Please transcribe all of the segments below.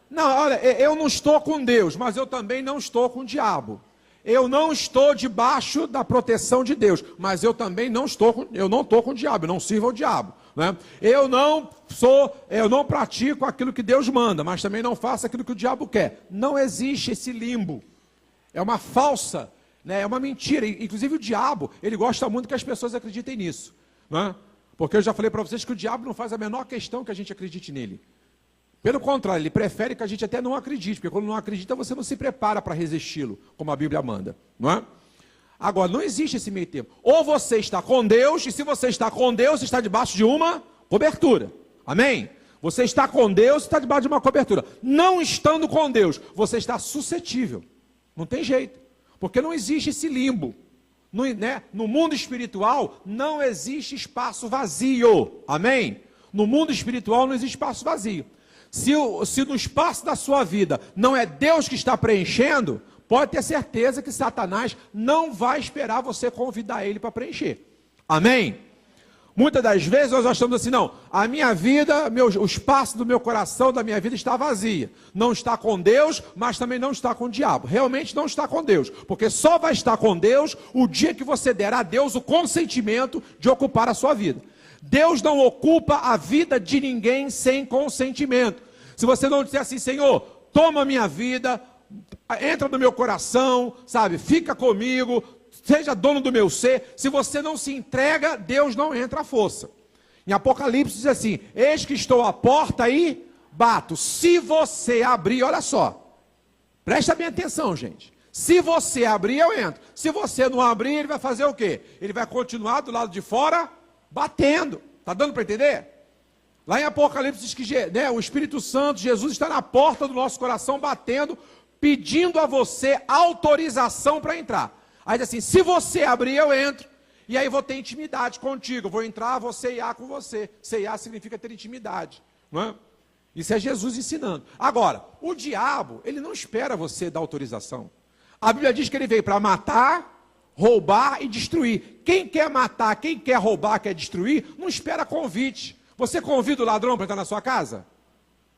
Não, olha, eu não estou com Deus, mas eu também não estou com o diabo. Eu não estou debaixo da proteção de Deus, mas eu também não estou com o diabo, eu não sirvo ao diabo, né? Eu não pratico aquilo que Deus manda, mas também não faço aquilo que o diabo quer. Não existe esse limbo. É uma falsa, né? É uma mentira. Inclusive o diabo, ele gosta muito que as pessoas acreditem nisso, né? Porque eu já falei para vocês que o diabo não faz a menor questão que a gente acredite nele. Pelo contrário, ele prefere que a gente até não acredite, porque quando não acredita, você não se prepara para resisti-lo, como a Bíblia manda, não é? Agora, não existe esse meio termo. Ou você está com Deus, e se você está com Deus, está debaixo de uma cobertura. Amém? Você está com Deus, está debaixo de uma cobertura. Não estando com Deus, você está suscetível. Não tem jeito, porque não existe esse limbo. No mundo espiritual, não existe espaço vazio. Amém? No mundo espiritual não existe espaço vazio. Se no espaço da sua vida não é Deus que está preenchendo, pode ter certeza que Satanás não vai esperar você convidar ele para preencher. Amém? Muitas das vezes nós achamos assim, não, a minha vida, o espaço do meu coração, da minha vida está vazia. Não está com Deus, mas também não está com o diabo. Realmente não está com Deus, porque só vai estar com Deus o dia que você der a Deus o consentimento de ocupar a sua vida. Deus não ocupa a vida de ninguém sem consentimento. Se você não disser assim, Senhor, toma a minha vida, entra no meu coração, sabe, fica comigo, seja dono do meu ser. Se você não se entrega, Deus não entra à força. Em Apocalipse diz assim, eis que estou à porta e bato. Se você abrir, olha só, presta bem atenção, gente. Se você abrir, eu entro. Se você não abrir, ele vai fazer o quê? Ele vai continuar do lado de fora, batendo. Está dando para entender? Lá em Apocalipse diz que o Espírito Santo, Jesus, está na porta do nosso coração batendo, pedindo a você autorização para entrar. Aí diz assim, se você abrir, eu entro. E aí vou ter intimidade contigo. Vou entrar, vou ceiar com você. Ceiar significa ter intimidade, não é? Isso é Jesus ensinando. Agora, o diabo, ele não espera você dar autorização. A Bíblia diz que ele veio para matar, roubar e destruir. Quem quer matar, quem quer roubar, quer destruir, não espera convite. Você convida o ladrão para entrar na sua casa?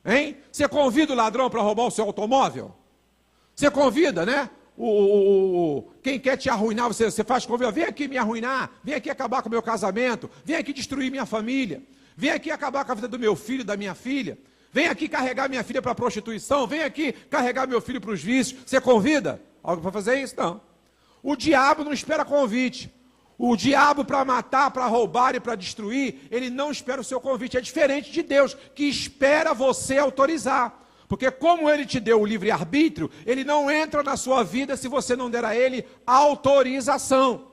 Hein? Você convida o ladrão para roubar o seu automóvel? Você convida, né? Quem quer te arruinar, você faz convite, vem aqui me arruinar, vem aqui acabar com o meu casamento, vem aqui destruir minha família, vem aqui acabar com a vida do meu filho, da minha filha, vem aqui carregar minha filha para a prostituição, vem aqui carregar meu filho para os vícios. Você convida alguém para fazer isso? Não. O diabo não espera convite. O diabo, para matar, para roubar e para destruir, ele não espera o seu convite. É diferente de Deus, que espera você autorizar. Porque como ele te deu o livre-arbítrio, ele não entra na sua vida se você não der a ele autorização.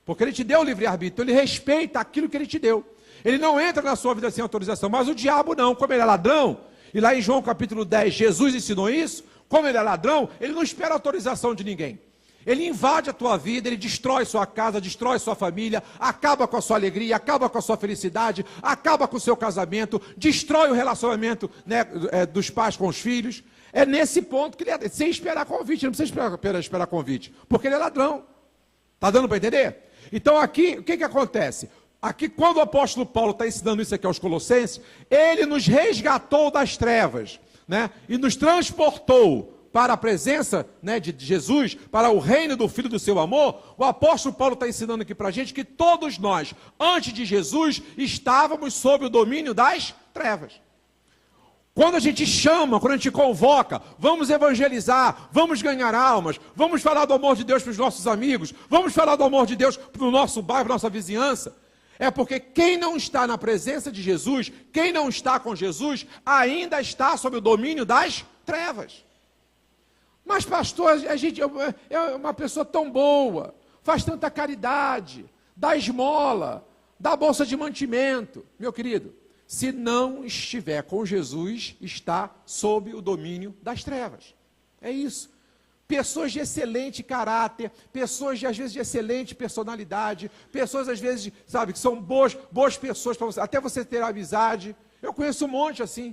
Porque ele te deu o livre-arbítrio, ele respeita aquilo que ele te deu. Ele não entra na sua vida sem autorização, mas o diabo não. Como ele é ladrão, e lá em João capítulo 10, Jesus ensinou isso, como ele é ladrão, ele não espera autorização de ninguém. Ele invade a tua vida, ele destrói sua casa, destrói sua família, acaba com a sua alegria, acaba com a sua felicidade, acaba com o seu casamento, destrói o relacionamento, né, dos pais com os filhos. É nesse ponto que ele é, sem esperar convite, não precisa esperar convite, porque ele é ladrão. Está dando para entender? Então aqui, o que acontece? Aqui, quando o apóstolo Paulo está ensinando isso aqui aos Colossenses, ele nos resgatou das trevas, né, e nos transportou para a presença, né, de Jesus, para o reino do Filho do seu amor. O apóstolo Paulo está ensinando aqui para a gente que todos nós, antes de Jesus, estávamos sob o domínio das trevas. Quando a gente chama, quando a gente convoca, vamos evangelizar, vamos ganhar almas, vamos falar do amor de Deus para os nossos amigos, vamos falar do amor de Deus para o nosso bairro, nossa vizinhança, é porque quem não está na presença de Jesus, quem não está com Jesus, ainda está sob o domínio das trevas. Mas pastor, a gente é uma pessoa tão boa, faz tanta caridade, dá esmola, dá bolsa de mantimento. Meu querido, se não estiver com Jesus, está sob o domínio das trevas. É isso. Pessoas de excelente caráter, pessoas às vezes de excelente personalidade, pessoas às vezes, sabe, que são boas pessoas para você, até você ter amizade. Eu conheço um monte assim.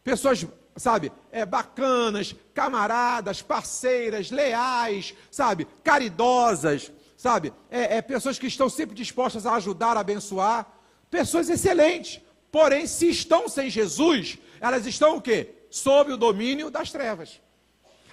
Pessoas, sabe, bacanas, camaradas, parceiras, leais, sabe, caridosas, sabe, pessoas que estão sempre dispostas a ajudar, a abençoar, pessoas excelentes. Porém, se estão sem Jesus, elas estão o quê? Sob o domínio das trevas.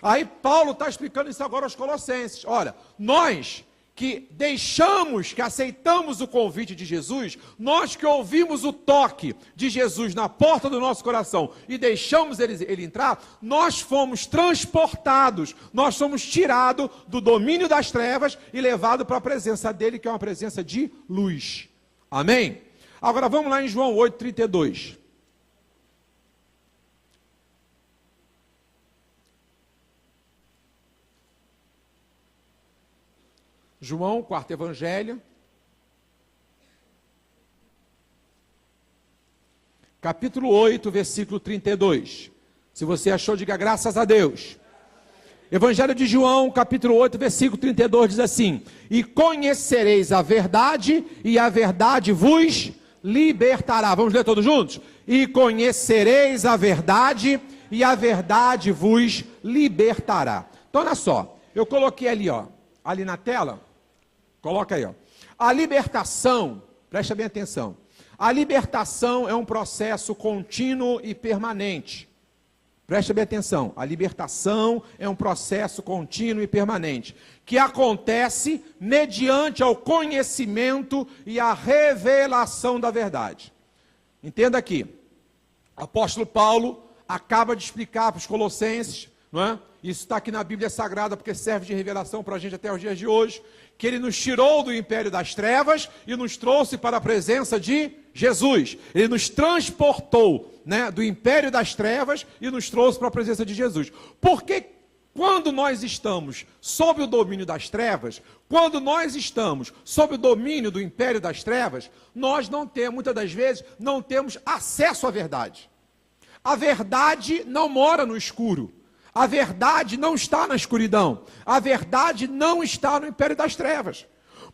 Aí Paulo está explicando isso agora aos Colossenses. Olha, nós que deixamos, que aceitamos o convite de Jesus, nós que ouvimos o toque de Jesus na porta do nosso coração e deixamos ele entrar, nós fomos transportados, nós somos tirados do domínio das trevas e levados para a presença dele, que é uma presença de luz. Amém? Agora vamos lá em João 8:32. João, quarto evangelho, capítulo 8, versículo 32. Se você achou, diga graças a Deus. Evangelho de João, capítulo 8, versículo 32, diz assim: e conhecereis a verdade, e a verdade vos libertará. Vamos ler todos juntos? E conhecereis a verdade, e a verdade vos libertará. Então, olha só, eu coloquei ali, ó, ali na tela, coloca aí, ó. A libertação, presta bem atenção, a libertação é um processo contínuo e permanente. Presta bem atenção, a libertação é um processo contínuo e permanente, que acontece mediante ao conhecimento e a revelação da verdade. Entenda aqui, o apóstolo Paulo acaba de explicar para os Colossenses, não é? Isso está aqui na Bíblia Sagrada, porque serve de revelação para a gente até os dias de hoje, que ele nos tirou do império das trevas e nos trouxe para a presença de Jesus. Ele nos transportou, né, do império das trevas e nos trouxe para a presença de Jesus. Porque quando nós estamos sob o domínio das trevas, quando nós estamos sob o domínio do império das trevas, nós não temos, muitas das vezes, não temos acesso à verdade. A verdade não mora no escuro. A verdade não está na escuridão. A verdade não está no império das trevas.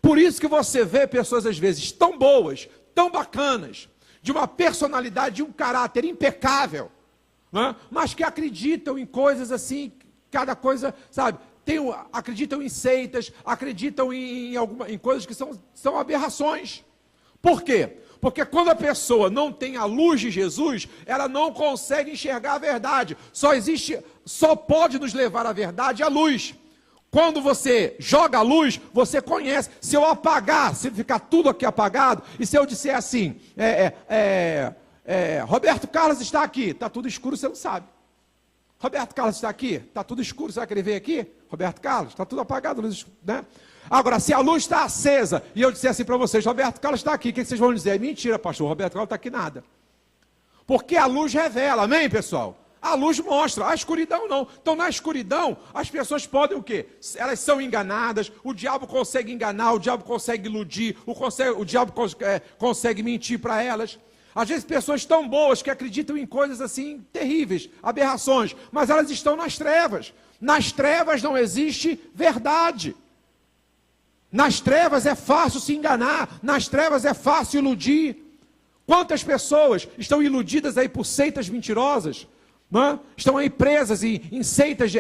Por isso que você vê pessoas, às vezes, tão boas, tão bacanas, de uma personalidade, de um caráter impecável, né? Mas que acreditam em coisas assim, cada coisa, sabe, acreditam em seitas, acreditam em coisas que são aberrações. Por quê? Porque quando a pessoa não tem a luz de Jesus, ela não consegue enxergar a verdade. Só pode nos levar à verdade a luz. Quando você joga a luz, você conhece. Se eu apagar, se ficar tudo aqui apagado, e se eu disser assim, Roberto Carlos está aqui, está tudo escuro, você não sabe. Roberto Carlos está aqui, está tudo escuro, será que ele veio aqui? Roberto Carlos, está tudo apagado, luz, né? Agora, se a luz está acesa, e eu disser assim para vocês, Roberto Carlos está aqui, o que vocês vão dizer? É mentira, pastor, Roberto Carlos está aqui nada. Porque a luz revela, amém, pessoal? A luz mostra, a escuridão não. Então, na escuridão, as pessoas podem o quê? Elas são enganadas, o diabo consegue enganar, o diabo consegue iludir, o diabo consegue mentir para elas. Às vezes, pessoas tão boas que acreditam em coisas assim terríveis, aberrações, mas elas estão nas trevas. Nas trevas não existe verdade. Nas trevas é fácil se enganar, nas trevas é fácil iludir. Quantas pessoas estão iludidas aí por seitas mentirosas? Não é? Estão aí presas em seitas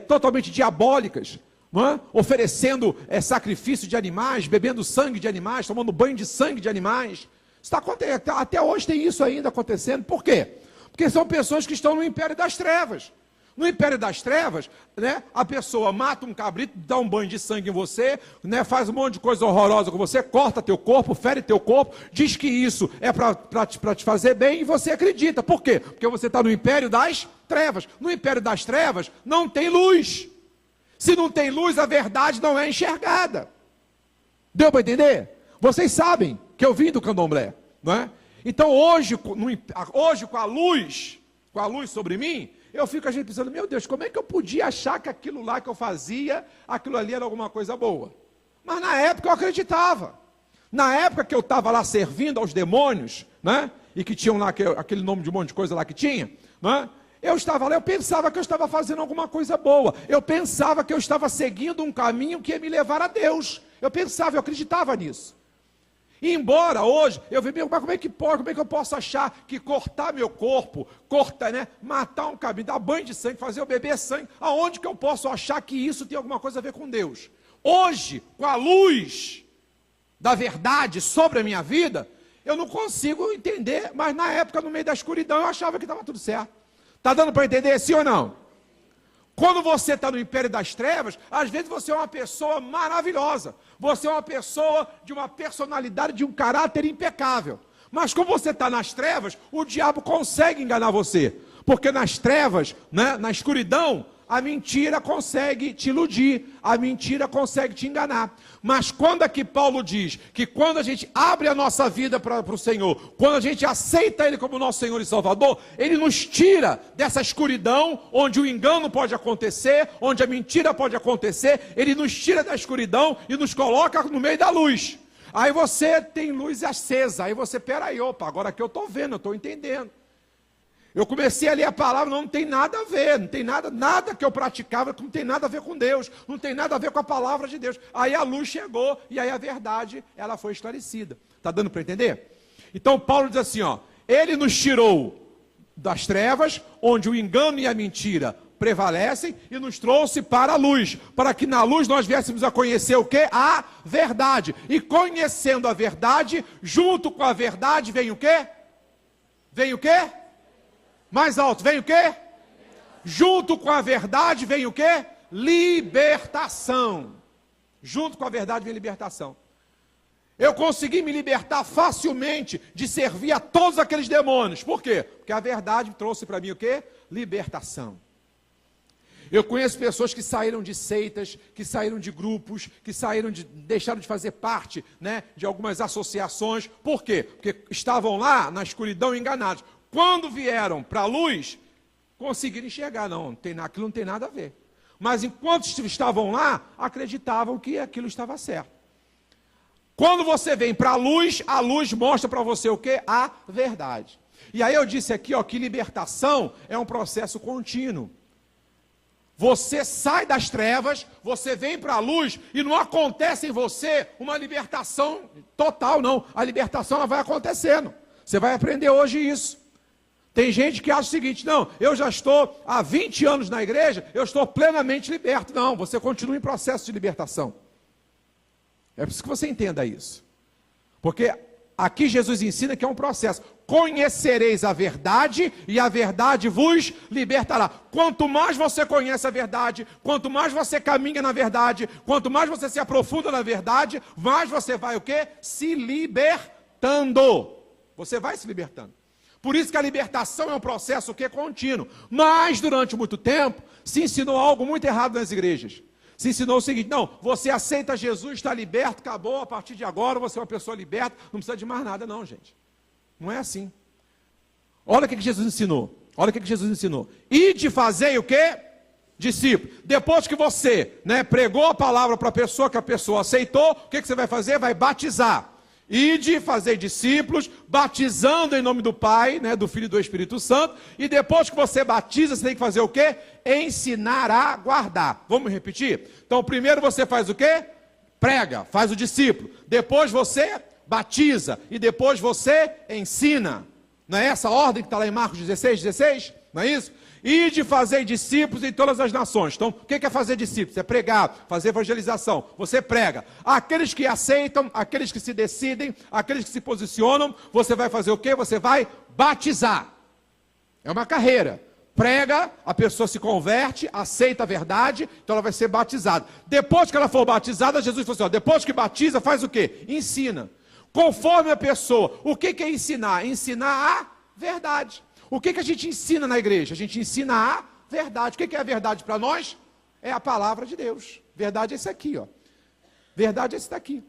totalmente diabólicas, não é? Oferecendo sacrifício de animais, bebendo sangue de animais, tomando banho de sangue de animais. Até hoje tem isso ainda acontecendo. Por quê? Porque são pessoas que estão no império das trevas. No império das trevas, né, a pessoa mata um cabrito, dá um banho de sangue em você, né, faz um monte de coisa horrorosa com você, corta teu corpo, fere teu corpo, diz que isso é para te fazer bem e você acredita. Por quê? Porque você está no império das trevas. No império das trevas não tem luz. Se não tem luz, a verdade não é enxergada. Deu para entender? Vocês sabem que eu vim do candomblé, não é? Então hoje com a luz sobre mim, eu fico a gente pensando, meu Deus, como é que eu podia achar que aquilo lá que eu fazia, aquilo ali era alguma coisa boa? Mas na época eu acreditava. Na época que eu estava lá servindo aos demônios, né? E que tinham lá aquele nome de um monte de coisa lá que tinha, né? Eu estava lá, eu pensava que eu estava fazendo alguma coisa boa. Eu pensava que eu estava seguindo um caminho que ia me levar a Deus. Eu acreditava nisso. E embora hoje, eu vi, mas como é que eu posso achar que cortar meu corpo, né, matar um cabelo, dar banho de sangue, fazer eu beber sangue, aonde que eu posso achar que isso tem alguma coisa a ver com Deus? Hoje, com a luz da verdade sobre a minha vida, eu não consigo entender, mas na época, no meio da escuridão, eu achava que estava tudo certo. Está dando para entender, sim ou não? Quando você está no império das trevas, às vezes você é uma pessoa maravilhosa. Você é uma pessoa de uma personalidade, de um caráter impecável. Mas como você está nas trevas, o diabo consegue enganar você. Porque nas trevas, né, na escuridão, a mentira consegue te iludir, a mentira consegue te enganar. Mas quando aqui Paulo diz que quando a gente abre a nossa vida para o Senhor, quando a gente aceita Ele como nosso Senhor e Salvador, Ele nos tira dessa escuridão, onde o engano pode acontecer, onde a mentira pode acontecer, Ele nos tira da escuridão e nos coloca no meio da luz. Aí você tem luz acesa, aí você, peraí, opa, agora que eu estou vendo, eu estou entendendo. Eu comecei a ler a palavra, não tem nada a ver, não tem nada que eu praticava, não tem nada a ver com Deus, não tem nada a ver com a palavra de Deus. Aí a luz chegou e aí a verdade, ela foi esclarecida. Está dando para entender? Então Paulo diz assim, ó, Ele nos tirou das trevas, onde o engano e a mentira prevalecem, e nos trouxe para a luz, para que na luz nós viéssemos a conhecer o quê? A verdade. E conhecendo a verdade, junto com a verdade vem o quê? Vem o quê? Mais alto, vem o quê? Junto com a verdade vem o quê? Libertação. Junto com a verdade vem libertação. Eu consegui me libertar facilmente de servir a todos aqueles demônios. Por quê? Porque a verdade trouxe para mim o quê? Libertação. Eu conheço pessoas que saíram de seitas, que saíram de grupos, que deixaram de fazer parte, né, de algumas associações. Por quê? Porque estavam lá na escuridão enganados. Quando vieram para a luz, conseguiram enxergar, aquilo não tem nada a ver. Mas enquanto estavam lá, acreditavam que aquilo estava certo. Quando você vem para a luz mostra para você o quê? A verdade. E aí eu disse aqui, ó, que libertação é um processo contínuo. Você sai das trevas, você vem para a luz e não acontece em você uma libertação total, não. A libertação ela vai acontecendo. Você vai aprender hoje isso. Tem gente que acha o seguinte, não, eu já estou há 20 anos na igreja, eu estou plenamente liberto. Não, você continua em processo de libertação. É preciso que você entenda isso. Porque aqui Jesus ensina que é um processo. Conhecereis a verdade e a verdade vos libertará. Quanto mais você conhece a verdade, quanto mais você caminha na verdade, quanto mais você se aprofunda na verdade, mais você vai o quê? Se libertando. Você vai se libertando. Por isso que a libertação é um processo que é contínuo. Mas durante muito tempo se ensinou algo muito errado nas igrejas. Se ensinou o seguinte, não, você aceita Jesus, está liberto, acabou, a partir de agora você é uma pessoa liberta, não precisa de mais nada não, gente. Não é assim. Olha o que Jesus ensinou. Olha o que Jesus ensinou. E de fazer o quê? Discípulo. Depois que você, né, pregou a palavra para a pessoa, que a pessoa aceitou, o que você vai fazer? Vai batizar. Ide fazer discípulos, batizando em nome do Pai, né, do Filho e do Espírito Santo, e depois que você batiza, você tem que fazer o quê? Ensinar a guardar. Vamos repetir? Então, primeiro você faz o quê? Prega, faz o discípulo. Depois você batiza, e depois você ensina. Não é essa a ordem que está lá em Marcos 16? Não é isso? E de fazer discípulos em todas as nações. Então, o que é fazer discípulos? É pregar, fazer evangelização. Você prega. Aqueles que aceitam, aqueles que se decidem, aqueles que se posicionam, você vai fazer o quê? Você vai batizar. É uma carreira. Prega, a pessoa se converte, aceita a verdade, então ela vai ser batizada. Depois que ela for batizada, Jesus falou assim, ó, depois que batiza, faz o quê? Ensina. Conforme a pessoa. O que é ensinar? Ensinar a verdade. O que a gente ensina na igreja? A gente ensina a verdade. O que é a verdade para nós? É a palavra de Deus. Verdade é esse aqui, ó. Verdade é esse daqui.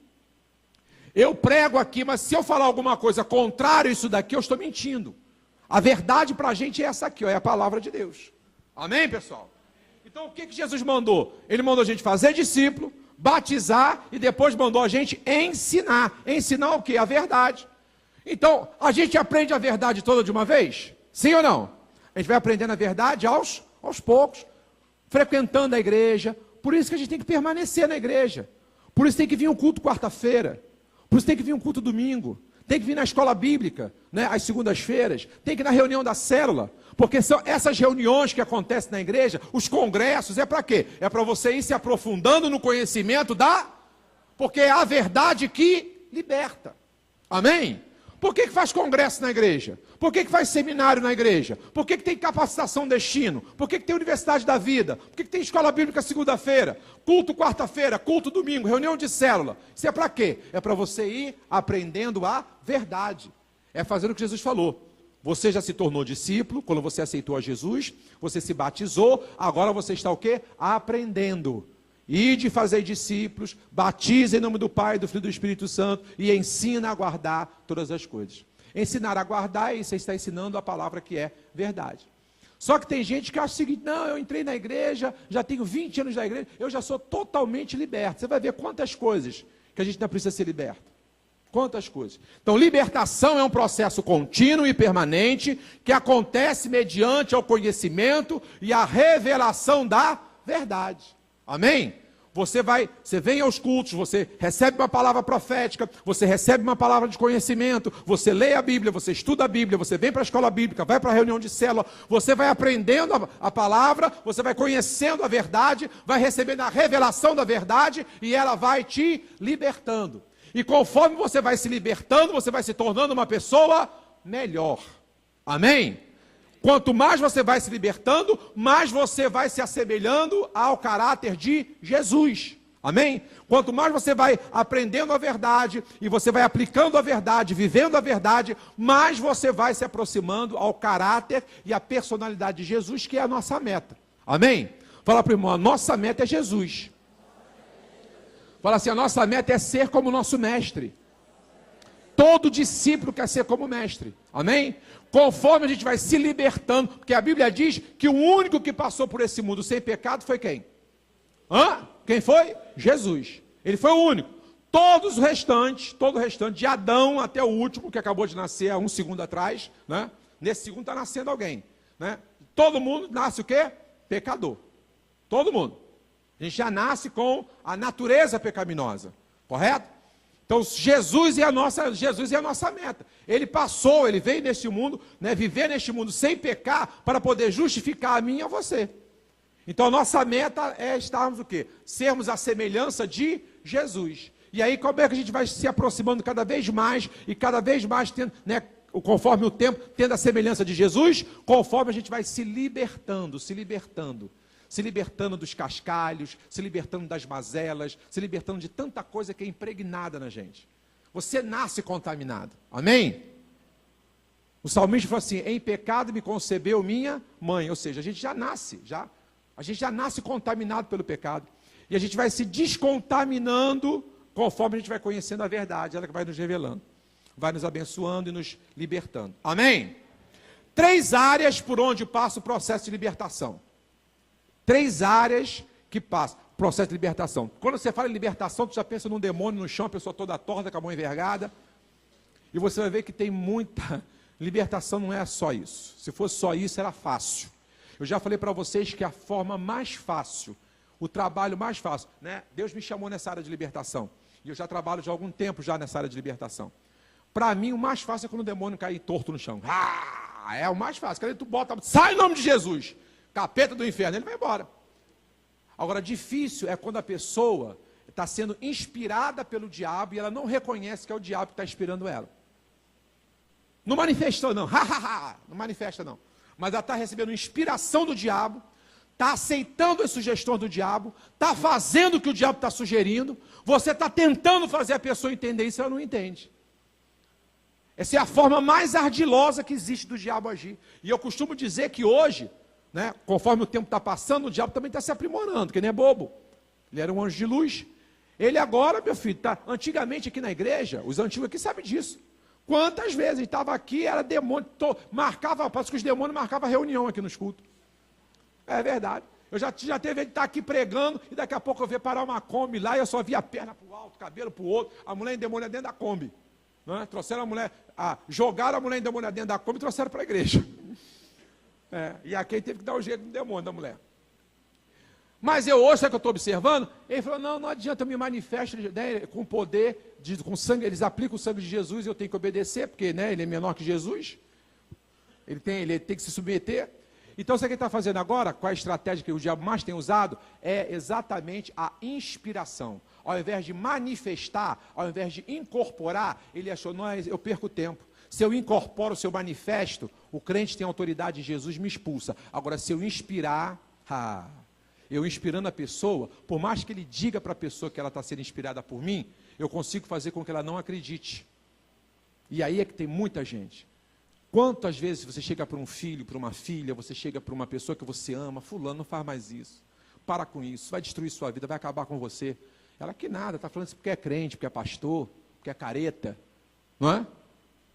Eu prego aqui, mas se eu falar alguma coisa contrária a isso daqui, eu estou mentindo. A verdade para a gente é essa aqui, ó, é a palavra de Deus. Amém, pessoal? Então o que Jesus mandou? Ele mandou a gente fazer discípulo, batizar e depois mandou a gente ensinar. Ensinar o quê? A verdade. Então, a gente aprende a verdade toda de uma vez? Sim ou não? A gente vai aprendendo a verdade aos poucos, frequentando a igreja. Por isso que a gente tem que permanecer na igreja. Por isso tem que vir um culto quarta-feira. Por isso tem que vir um culto domingo. Tem que vir na escola bíblica, né, às segundas-feiras. Tem que ir na reunião da célula. Porque são essas reuniões que acontecem na igreja, os congressos, é para quê? É para você ir se aprofundando no conhecimento da... Porque é a verdade que liberta. Amém? Por que faz congresso na igreja? Por que faz seminário na igreja? Por que tem capacitação destino? Por que tem universidade da vida? Por que tem escola bíblica segunda-feira? Culto quarta-feira, culto domingo, reunião de célula. Isso é para quê? É para você ir aprendendo a verdade. É fazendo o que Jesus falou. Você já se tornou discípulo, quando você aceitou a Jesus, você se batizou, agora você está o quê? Aprendendo. Ide fazer discípulos, batize em nome do Pai, do Filho e do Espírito Santo e ensina a guardar todas as coisas. Ensinar a guardar é você está ensinando a palavra que é verdade. Só que tem gente que acha o seguinte, não, eu entrei na igreja, já tenho 20 anos na igreja, eu já sou totalmente liberto. Você vai ver quantas coisas que a gente ainda precisa ser liberto. Quantas coisas. Então, libertação é um processo contínuo e permanente que acontece mediante o conhecimento e a revelação da verdade. Amém? Você vem aos cultos, você recebe uma palavra profética, você recebe uma palavra de conhecimento, você lê a Bíblia, você estuda a Bíblia, você vem para a escola bíblica, vai para a reunião de célula, você vai aprendendo a palavra, você vai conhecendo a verdade, vai recebendo a revelação da verdade e ela vai te libertando. E conforme você vai se libertando, você vai se tornando uma pessoa melhor. Amém? Quanto mais você vai se libertando, mais você vai se assemelhando ao caráter de Jesus. Amém? Quanto mais você vai aprendendo a verdade, e você vai aplicando a verdade, vivendo a verdade, mais você vai se aproximando ao caráter e à personalidade de Jesus, que é a nossa meta. Amém? Fala para o irmão, a nossa meta é Jesus. Fala assim, a nossa meta é ser como o nosso mestre. Todo discípulo quer ser como mestre. Amém? Conforme a gente vai se libertando, porque a Bíblia diz que o único que passou por esse mundo sem pecado foi quem? Quem foi? Jesus. Ele foi o único. Todo o restante, de Adão até o último, que acabou de nascer há um segundo atrás, né? Nesse segundo está nascendo alguém, né? Todo mundo nasce o quê? Pecador. Todo mundo. A gente já nasce com a natureza pecaminosa. Correto? Então, Jesus é a nossa meta. Ele passou, ele veio neste mundo, né, viver neste mundo sem pecar, para poder justificar a mim e a você. Então, a nossa meta é estarmos o quê? Sermos a semelhança de Jesus. E aí, como é que a gente vai se aproximando cada vez mais, e cada vez mais, tendo, né, conforme o tempo, tendo a semelhança de Jesus, conforme a gente vai se libertando. Se libertando dos cascalhos, se libertando das mazelas, se libertando de tanta coisa que é impregnada na gente. Você nasce contaminado. Amém? O salmista falou assim, em pecado me concebeu minha mãe. Ou seja, a gente já nasce contaminado pelo pecado. E a gente vai se descontaminando conforme a gente vai conhecendo a verdade. Ela que vai nos revelando, vai nos abençoando e nos libertando. Amém? 3 áreas por onde passa o processo de libertação. 3 áreas que passam, processo de libertação. Quando você fala em libertação, tu já pensa num demônio no chão, a pessoa toda torta, com a mão envergada. E você vai ver que tem muita... Libertação não é só isso. Se fosse só isso, era fácil. Eu já falei para vocês que a forma mais fácil, o trabalho mais fácil, né? Deus me chamou nessa área de libertação. E eu já trabalho já há algum tempo já nessa área de libertação. Para mim, o mais fácil é quando o demônio cair torto no chão. É o mais fácil. Quando tu bota, sai em nome de Jesus. Capeta do inferno, ele vai embora. Agora, difícil é quando a pessoa está sendo inspirada pelo diabo e ela não reconhece que é o diabo que está inspirando ela. Não manifestou não, não manifesta não. Mas ela está recebendo inspiração do diabo, está aceitando as sugestões do diabo, está fazendo o que o diabo está sugerindo, você está tentando fazer a pessoa entender isso, ela não entende. Essa é a forma mais ardilosa que existe do diabo agir. E eu costumo dizer que hoje, né, conforme o tempo está passando, o diabo também está se aprimorando, porque ele não é bobo. Ele era um anjo de luz. Ele agora, meu filho, está antigamente aqui na igreja, os antigos aqui sabem disso. Quantas vezes ele estava aqui, era demônio, parece que os demônios marcavam reunião aqui nos cultos. É verdade. Eu já teve ele estar aqui pregando, e daqui a pouco eu vi parar uma Kombi lá, e eu só vi a perna para o alto, cabelo para o outro, a mulher endemoniada dentro da Kombi. Né? Trouxeram a mulher, jogaram a mulher endemoniada dentro da Kombi e trouxeram para a igreja. E aqui ele teve que dar o jeito do demônio da mulher. Mas eu hoje, sabe o que eu estou observando? Ele falou, não adianta, eu me manifesto, né, com poder, com sangue, eles aplicam o sangue de Jesus e eu tenho que obedecer, porque, né, ele é menor que Jesus. Ele tem que se submeter. Então, sabe o que ele está fazendo agora? Qual a estratégia que o diabo mais tem usado? É exatamente a inspiração. Ao invés de manifestar, ao invés de incorporar, ele achou, não, eu perco tempo. Se eu incorporo, se eu manifesto, o crente tem autoridade em Jesus, me expulsa. Agora, se eu inspirar, eu inspirando a pessoa, por mais que ele diga para a pessoa que ela está sendo inspirada por mim, eu consigo fazer com que ela não acredite. E aí é que tem muita gente. Quantas vezes você chega para um filho, para uma filha, você chega para uma pessoa que você ama, fulano, não faz mais isso, para com isso, vai destruir sua vida, vai acabar com você. Ela que nada, está falando isso porque é crente, porque é pastor, porque é careta, não é?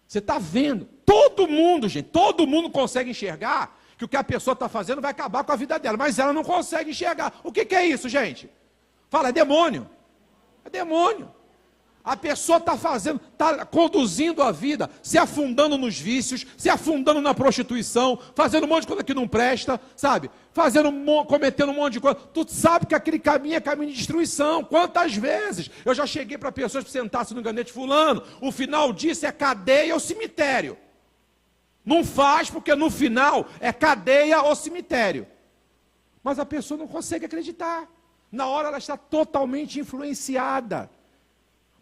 Você está vendo, todo mundo, gente, todo mundo consegue enxergar que o que a pessoa está fazendo vai acabar com a vida dela, mas ela não consegue enxergar. O que é isso, gente? Fala, é demônio. É demônio. A pessoa está fazendo, está conduzindo a vida, se afundando nos vícios, se afundando na prostituição, fazendo um monte de coisa que não presta, sabe? Cometendo um monte de coisa. Tu sabe que aquele caminho é caminho de destruição. Quantas vezes eu já cheguei para pessoas que sentassem no gabinete fulano, o final disso é cadeia ou cemitério. Não faz, porque no final é cadeia ou cemitério. Mas a pessoa não consegue acreditar. Na hora ela está totalmente influenciada.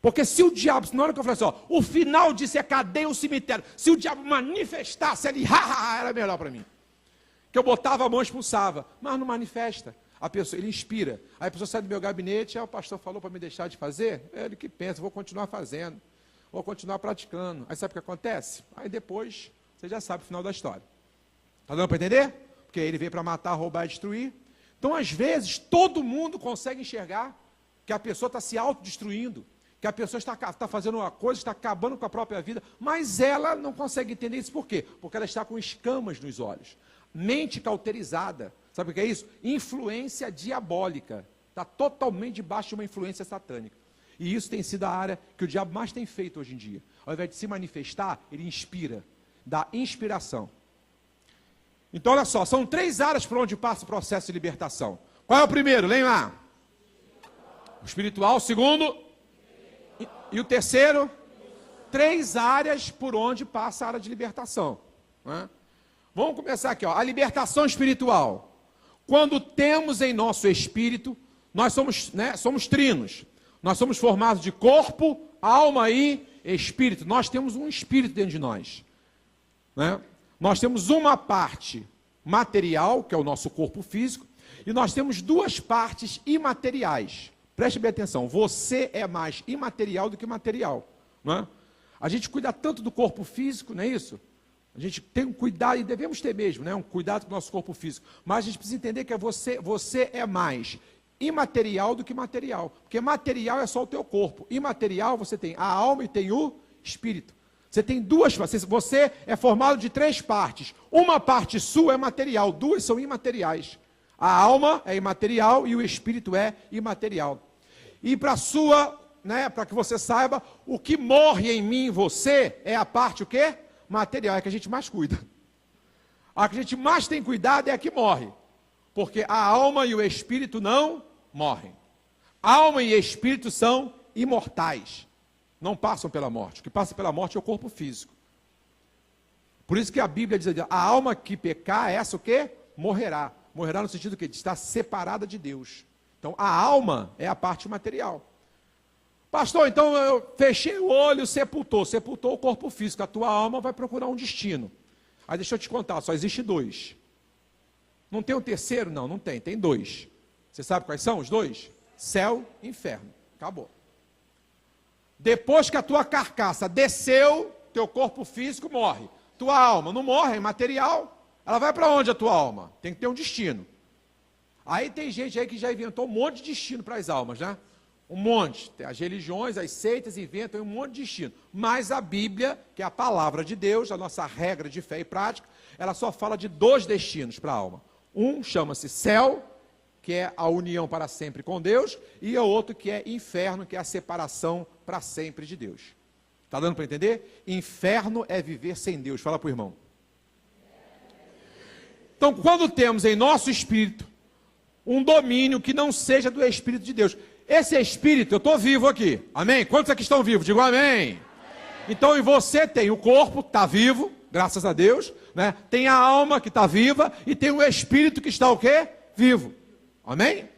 Porque se o diabo, na hora que eu falei assim, ó, o final disso é cadeia ou cemitério, se o diabo manifestasse, ele, era melhor para mim. Que eu botava a mão e expulsava, mas não manifesta. A pessoa, ele inspira. Aí a pessoa sai do meu gabinete, o pastor falou para me deixar de fazer, é ele que pensa, vou continuar fazendo, vou continuar praticando. Aí sabe o que acontece? Aí depois, você já sabe o final da história. Está dando para entender? Porque ele veio para matar, roubar e destruir. Então, às vezes, todo mundo consegue enxergar que a pessoa está se autodestruindo, que a pessoa está fazendo uma coisa, está acabando com a própria vida, mas ela não consegue entender isso por quê? Porque ela está com escamas nos olhos, mente cauterizada, sabe o que é isso? Influência diabólica, está totalmente debaixo de uma influência satânica, e isso tem sido a área que o diabo mais tem feito hoje em dia. Ao invés de se manifestar, ele inspira, dá inspiração. Então olha só, são 3 áreas por onde passa o processo de libertação. Qual é o primeiro? Leia lá. O espiritual, o segundo... E o terceiro, 3 áreas por onde passa a área de libertação. Né? Vamos começar aqui, ó. A libertação espiritual. Quando temos em nosso espírito, nós somos trinos. Nós somos formados de corpo, alma e espírito. Nós temos um espírito dentro de nós. Né? Nós temos uma parte material, que é o nosso corpo físico, e nós temos 2 partes imateriais. Preste bem atenção, você é mais imaterial do que material, não é? A gente cuida tanto do corpo físico, não é isso? A gente tem um cuidado, e devemos ter mesmo, né? Um cuidado com o nosso corpo físico, mas a gente precisa entender que você é mais imaterial do que material, porque material é só o teu corpo, imaterial você tem a alma e tem o espírito. Você tem 2, você é formado de 3 partes, uma parte sua é material, 2 são imateriais. A alma é imaterial e o espírito é imaterial. E para que você saiba, o que morre em mim e você é a parte o quê? Material, é a que a gente mais cuida. A que a gente mais tem cuidado é a que morre. Porque a alma e o espírito não morrem. Alma e espírito são imortais. Não passam pela morte. O que passa pela morte é o corpo físico. Por isso que a Bíblia diz, a alma que pecar, essa o quê? Morrerá. Morrerá no sentido que de estar separada de Deus. Então, a alma é a parte material. Pastor, então eu fechei o olho, sepultou o corpo físico. A tua alma vai procurar um destino. Aí deixa eu te contar, só existe 2. Não tem um terceiro? Não tem. Tem 2. Você sabe quais são os 2? Céu e inferno. Acabou. Depois que a tua carcaça desceu, teu corpo físico morre. Tua alma não morre, é imaterial. Ela vai para onde a tua alma? Tem que ter um destino. Aí tem gente aí que já inventou um monte de destino para as almas, né? Um monte. As religiões, as seitas inventam um monte de destino. Mas a Bíblia, que é a palavra de Deus, a nossa regra de fé e prática, ela só fala de 2 destinos para a alma. Um chama-se céu, que é a união para sempre com Deus, e o outro que é inferno, que é a separação para sempre de Deus. Está dando para entender? Inferno é viver sem Deus. Fala para o irmão. Então, quando temos em nosso espírito um domínio que não seja do Espírito de Deus. Esse Espírito, eu estou vivo aqui. Amém? Quantos aqui estão vivos? Digo amém. Então, em você tem o corpo, está vivo. graças a Deus, né? Tem a alma que está viva e tem o espírito que está o quê? Vivo. Amém?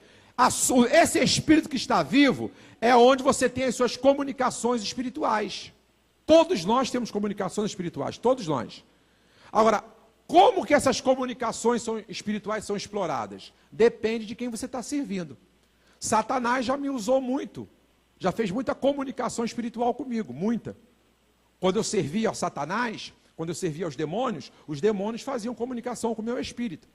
Esse espírito que está vivo é onde você tem as suas comunicações espirituais. Todos nós temos comunicações espirituais, todos nós. Agora, como que essas comunicações espirituais são exploradas? Depende de quem você está servindo. Satanás já me usou muito, já fez muita comunicação espiritual comigo, muita. Quando eu servia a Satanás, quando eu servia aos demônios, os demônios faziam comunicação com o meu espírito.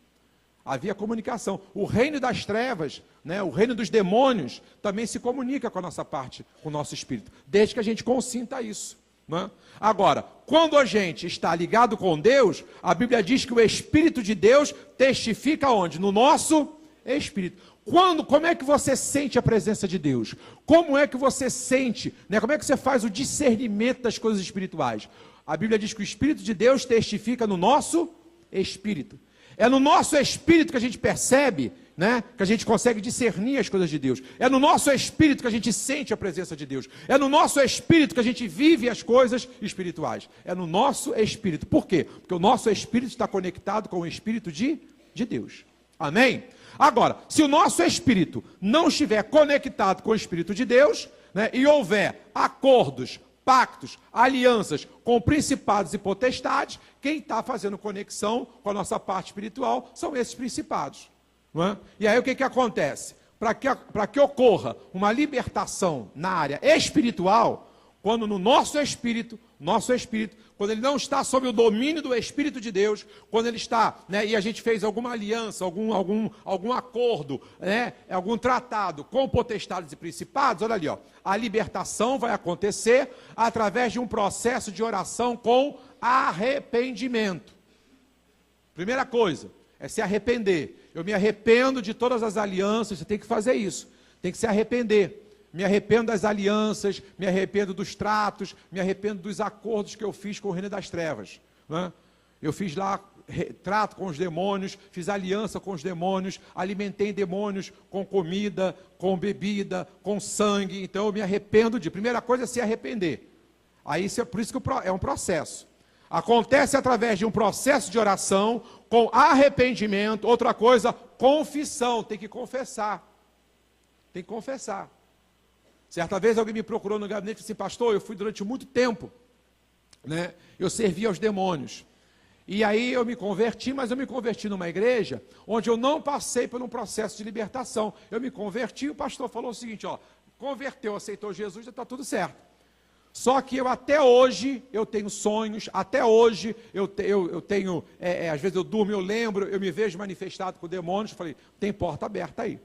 Havia comunicação. O reino das trevas, né, o reino dos demônios, também se comunica com a nossa parte, com o nosso espírito, desde que a gente consinta isso. Né? Agora, quando a gente está ligado com Deus, a Bíblia diz que o Espírito de Deus testifica onde? No nosso espírito. Como é que você sente a presença de Deus? Como é que você sente, né? Como é que você faz o discernimento das coisas espirituais? A Bíblia diz que o Espírito de Deus testifica no nosso espírito. É no nosso espírito que a gente percebe, né, que a gente consegue discernir as coisas de Deus. É no nosso espírito que a gente sente a presença de Deus. É no nosso espírito que a gente vive as coisas espirituais. É no nosso espírito. Por quê? Porque o nosso espírito está conectado com o espírito de Deus. Amém? Agora, se o nosso espírito não estiver conectado com o espírito de Deus, né, e houver acordos, pactos, alianças com principados e potestades, quem está fazendo conexão com a nossa parte espiritual são esses principados. Não é? E aí o que acontece? Para que ocorra uma libertação na área espiritual, quando no nosso espírito, quando ele não está sob o domínio do Espírito de Deus, quando ele está, né, e a gente fez alguma aliança, algum acordo, né, algum tratado com potestades e principados, olha ali, ó, a libertação vai acontecer através de um processo de oração com arrependimento. Primeira coisa, é se arrepender. Eu me arrependo de todas as alianças, você tem que fazer isso, tem que se arrepender. Me arrependo das alianças, me arrependo dos tratos, me arrependo dos acordos que eu fiz com o reino das trevas. Né? Eu fiz lá trato com os demônios, fiz aliança com os demônios, alimentei demônios com comida, com bebida, com sangue. Então eu me arrependo de... Primeira coisa é se arrepender. Aí, por isso que é um processo. Acontece através de um processo de oração, com arrependimento. Outra coisa, confissão, tem que confessar. Tem que confessar. Certa vez alguém me procurou no gabinete e disse assim, pastor, eu fui durante muito tempo, né? Eu servia aos demônios. E aí eu me converti, mas eu me converti numa igreja onde eu não passei por um processo de libertação. Eu me converti e o pastor falou o seguinte, ó, converteu, aceitou Jesus, já está tudo certo. Só que até hoje, eu tenho sonhos, até hoje, eu tenho, às vezes eu durmo, eu lembro, eu me vejo manifestado com demônios, falei, tem porta aberta aí.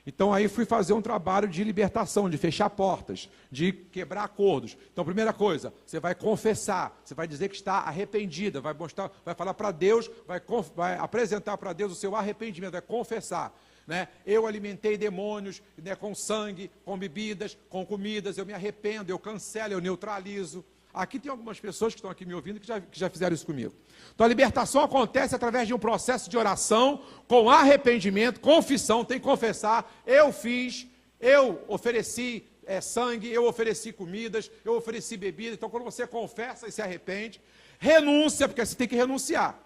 Então aí fui fazer um trabalho de libertação, de fechar portas, de quebrar acordos. Então primeira coisa, você vai confessar, você vai dizer que está arrependida, vai falar para Deus, vai apresentar para Deus o seu arrependimento, vai confessar. Né? Eu alimentei demônios, né, com sangue, com bebidas, com comidas, eu me arrependo, eu cancelo, eu neutralizo. Aqui tem algumas pessoas que estão aqui me ouvindo que já fizeram isso comigo. Então a libertação acontece através de um processo de oração, com arrependimento, confissão, tem que confessar, eu fiz, eu ofereci sangue, eu ofereci comidas, eu ofereci bebida. Então quando você confessa e se arrepende, renúncia, porque você tem que renunciar.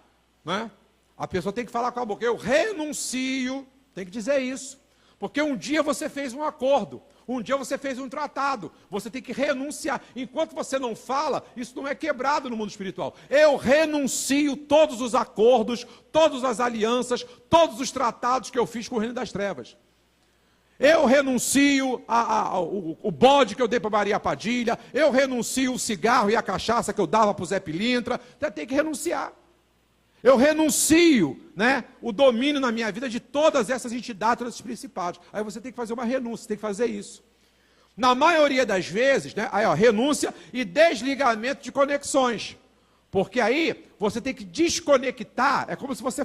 Né? A pessoa tem que falar com a boca, eu renuncio, tem que dizer isso. Porque um dia você fez um acordo, um dia você fez um tratado, você tem que renunciar. Enquanto você não fala, isso não é quebrado no mundo espiritual. Eu renuncio todos os acordos, todas as alianças, todos os tratados que eu fiz com o reino das trevas. Eu renuncio o bode que eu dei para Maria Padilha, eu renuncio o cigarro e a cachaça que eu dava para o Zé Pilintra, tem que renunciar. Eu renuncio, né, o domínio na minha vida de todas essas entidades, todos esses principados. Aí você tem que fazer uma renúncia, tem que fazer isso. Na maioria das vezes, né, aí, ó, renúncia e desligamento de conexões. Porque aí você tem que desconectar, é como se você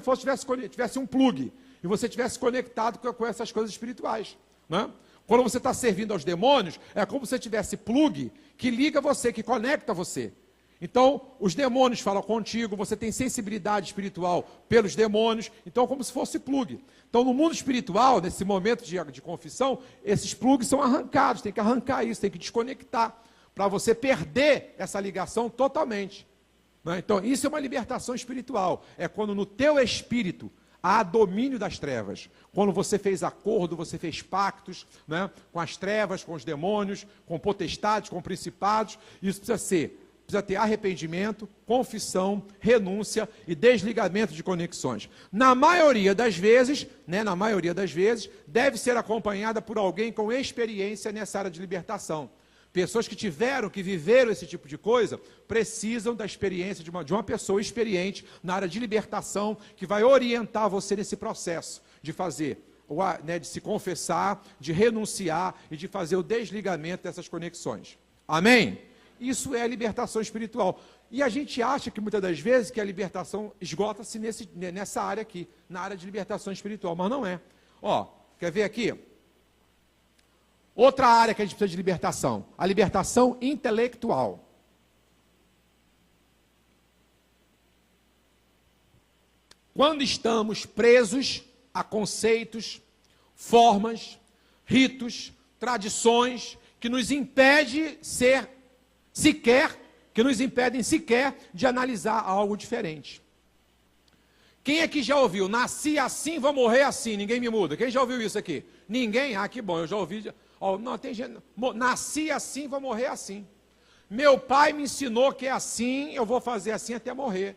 tivesse um plug, e você tivesse conectado com essas coisas espirituais. Né? Quando você está servindo aos demônios, é como se você tivesse plug que liga você, que conecta você. Então, os demônios falam contigo, você tem sensibilidade espiritual pelos demônios, então como se fosse plug. Então, no mundo espiritual, nesse momento de confissão, esses plugs são arrancados, tem que arrancar isso, tem que desconectar, para você perder essa ligação totalmente. né? Então, isso é uma libertação espiritual. É quando no teu espírito há domínio das trevas. Quando você fez acordo, você fez pactos, né, com as trevas, com os demônios, com potestades, com principados. Isso precisa ter arrependimento, confissão, renúncia e desligamento de conexões. Na maioria das vezes, deve ser acompanhada por alguém com experiência nessa área de libertação. Pessoas que viveram esse tipo de coisa, precisam da experiência de uma pessoa experiente na área de libertação, que vai orientar você nesse processo de fazer, de se confessar, de renunciar e de fazer o desligamento dessas conexões. Amém? Isso é libertação espiritual. E a gente acha que muitas das vezes que a libertação esgota-se nessa área aqui, na área de libertação espiritual, mas não é. Ó, quer ver aqui? Outra área que a gente precisa de libertação, a libertação intelectual. Quando estamos presos a conceitos, formas, ritos, tradições, que nos impedem sequer de analisar algo diferente. Quem aqui já ouviu, nasci assim, vou morrer assim, ninguém me muda? Quem já ouviu isso aqui? Ninguém? Ah, que bom, eu já ouvi. Não, tem gente, nasci assim, vou morrer assim. Meu pai me ensinou que é assim, eu vou fazer assim até morrer.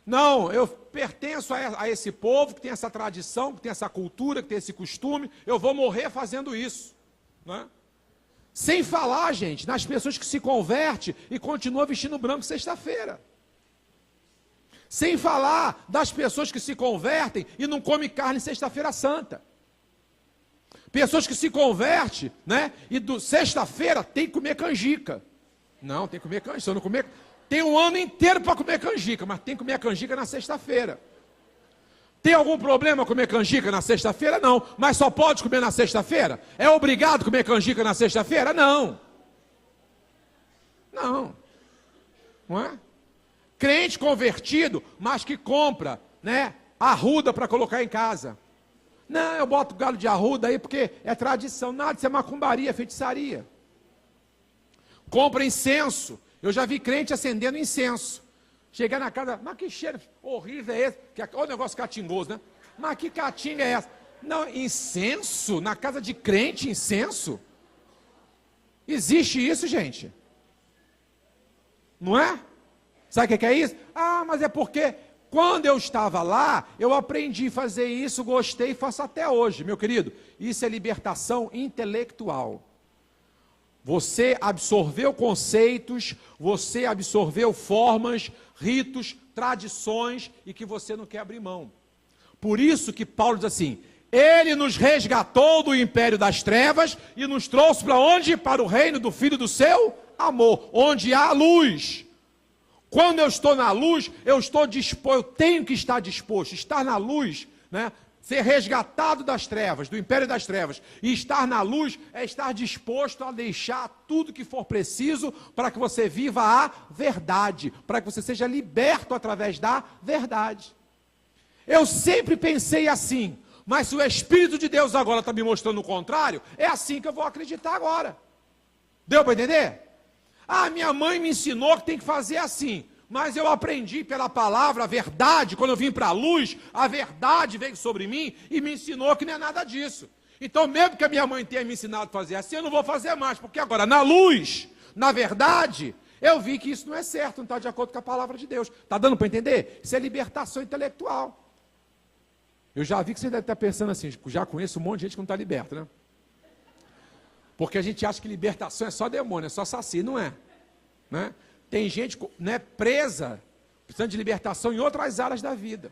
Não, eu pertenço a esse povo que tem essa tradição, que tem essa cultura, que tem esse costume, eu vou morrer fazendo isso. Né? Sem falar, gente, nas pessoas que se convertem e continuam vestindo branco sexta-feira. Sem falar das pessoas que se convertem e não comem carne sexta-feira santa. Pessoas que se convertem, né? E sexta-feira tem que comer canjica. Não, tem que comer canjica. Se eu não comer, tem um ano inteiro para comer canjica, mas tem que comer a canjica na sexta-feira. Tem algum problema comer canjica na sexta-feira? Não. Mas só pode comer na sexta-feira? É obrigado a comer canjica na sexta-feira? Não. Não. Não é? Crente convertido, mas que compra, né, arruda para colocar em casa. Não, eu boto galo de arruda aí porque é tradição. Nada, isso é macumbaria, feitiçaria. Compra incenso. Eu já vi crente acendendo incenso. Chegar na casa, mas que cheiro horrível é esse? Olha o negócio catingoso, né? Mas que catinga é essa? Não, incenso? Na casa de crente, incenso? Existe isso, gente? Não é? Sabe o que é isso? Ah, mas é porque quando eu estava lá, eu aprendi a fazer isso, gostei e faço até hoje, meu querido. Isso é libertação intelectual. Você absorveu conceitos, você absorveu formas, ritos, tradições e que você não quer abrir mão. Por isso que Paulo diz assim, ele nos resgatou do império das trevas e nos trouxe para onde? Para o reino do Filho do seu amor, onde há luz. Quando eu estou na luz, eu estou disposto, eu tenho que estar disposto. Estar na luz, né? Ser resgatado das trevas, do império das trevas, e estar na luz é estar disposto a deixar tudo que for preciso para que você viva a verdade, para que você seja liberto através da verdade. Eu sempre pensei assim, mas se o Espírito de Deus agora está me mostrando o contrário, é assim que eu vou acreditar agora. Deu para entender? Ah, minha mãe me ensinou que tem que fazer assim. Mas eu aprendi pela palavra, a verdade, quando eu vim para a luz, a verdade veio sobre mim e me ensinou que não é nada disso. Então, mesmo que a minha mãe tenha me ensinado a fazer assim, eu não vou fazer mais, porque agora, na luz, na verdade, eu vi que isso não é certo, não está de acordo com a palavra de Deus. Está dando para entender? Isso é libertação intelectual. Eu já vi que você deve estar pensando assim, já conheço um monte de gente que não está liberta, né? Porque a gente acha que libertação é só demônio, é só saci, não é? Né? Tem gente, né, presa, precisando de libertação em outras áreas da vida.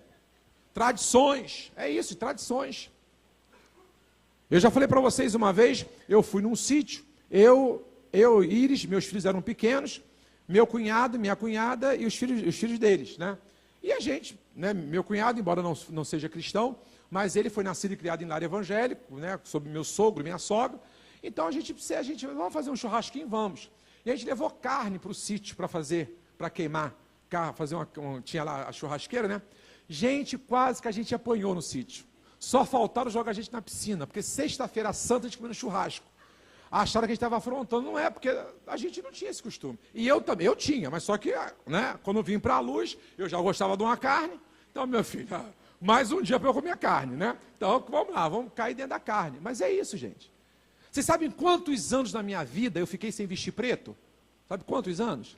Tradições, é isso, tradições. Eu já falei para vocês uma vez, eu fui num sítio, eu Iris, meus filhos eram pequenos, meu cunhado, minha cunhada e os filhos deles, né? E a gente, né, meu cunhado, embora não seja cristão, mas ele foi nascido e criado em lar evangélico, né, sob meu sogro, minha sogra. Então a gente, vamos fazer um churrasquinho, vamos. E a gente levou carne para o sítio para queimar, tinha lá a churrasqueira, né? Gente, quase que a gente apanhou no sítio. Só faltaram jogar a gente na piscina, porque sexta-feira santa a gente comendo churrasco. acharam que a gente estava afrontando. Não é, porque a gente não tinha esse costume. E eu também, eu tinha, mas só que, né, quando eu vim para a luz, eu já gostava de uma carne. Então, meu filho, mais um dia para eu comer carne, né? Então, vamos lá, vamos cair dentro da carne. Mas é isso, gente. Vocês sabem quantos anos na minha vida eu fiquei sem vestir preto? Sabe quantos anos?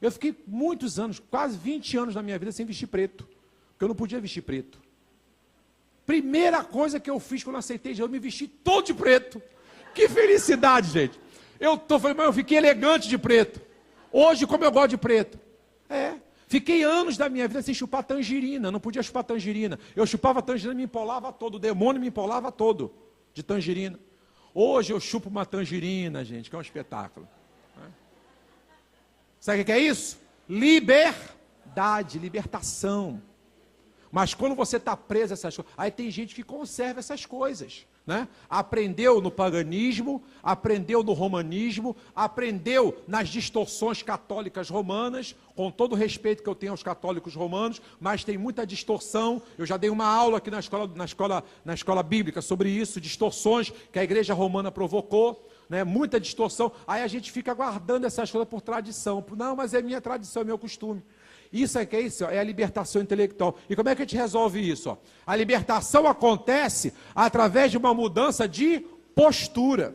Eu fiquei muitos anos, quase 20 anos na minha vida sem vestir preto. Porque eu não podia vestir preto. Primeira coisa que eu fiz quando eu aceitei Jesus, eu me vesti todo de preto. Que felicidade, gente. Falei, mas eu fiquei elegante de preto. Hoje, como eu gosto de preto. Fiquei anos da minha vida sem chupar tangerina. Não podia chupar tangerina. Eu chupava tangerina e me empolava todo. O demônio me empolava todo de tangerina. Hoje eu chupo uma tangerina, gente, que é um espetáculo. Sabe o que é isso? Liberdade, libertação. Mas quando você está preso a essas coisas, aí tem gente que conserva essas coisas, né? Aprendeu no paganismo, aprendeu no romanismo, aprendeu nas distorções católicas romanas, com todo o respeito que eu tenho aos católicos romanos, mas tem muita distorção. Eu já dei uma aula aqui na escola bíblica sobre isso, distorções que a igreja romana provocou, né? Muita distorção. Aí a gente fica guardando essas coisas por tradição. Não, mas é minha tradição, é meu costume. Isso é que é isso, é a libertação intelectual. E como é que a gente resolve isso? A libertação acontece através de uma mudança de postura,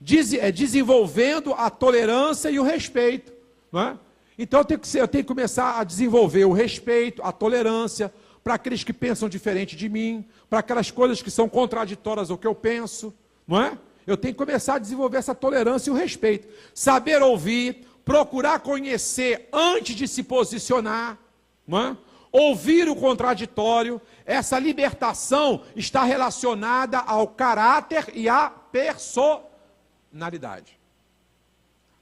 desenvolvendo a tolerância e o respeito, não é? Então eu tenho que começar a desenvolver o respeito, a tolerância para aqueles que pensam diferente de mim, para aquelas coisas que são contraditórias ao que eu penso, não é? Eu tenho que começar a desenvolver essa tolerância e o respeito, saber ouvir, procurar conhecer antes de se posicionar, não é? Ouvir o contraditório. Essa libertação está relacionada ao caráter e à personalidade.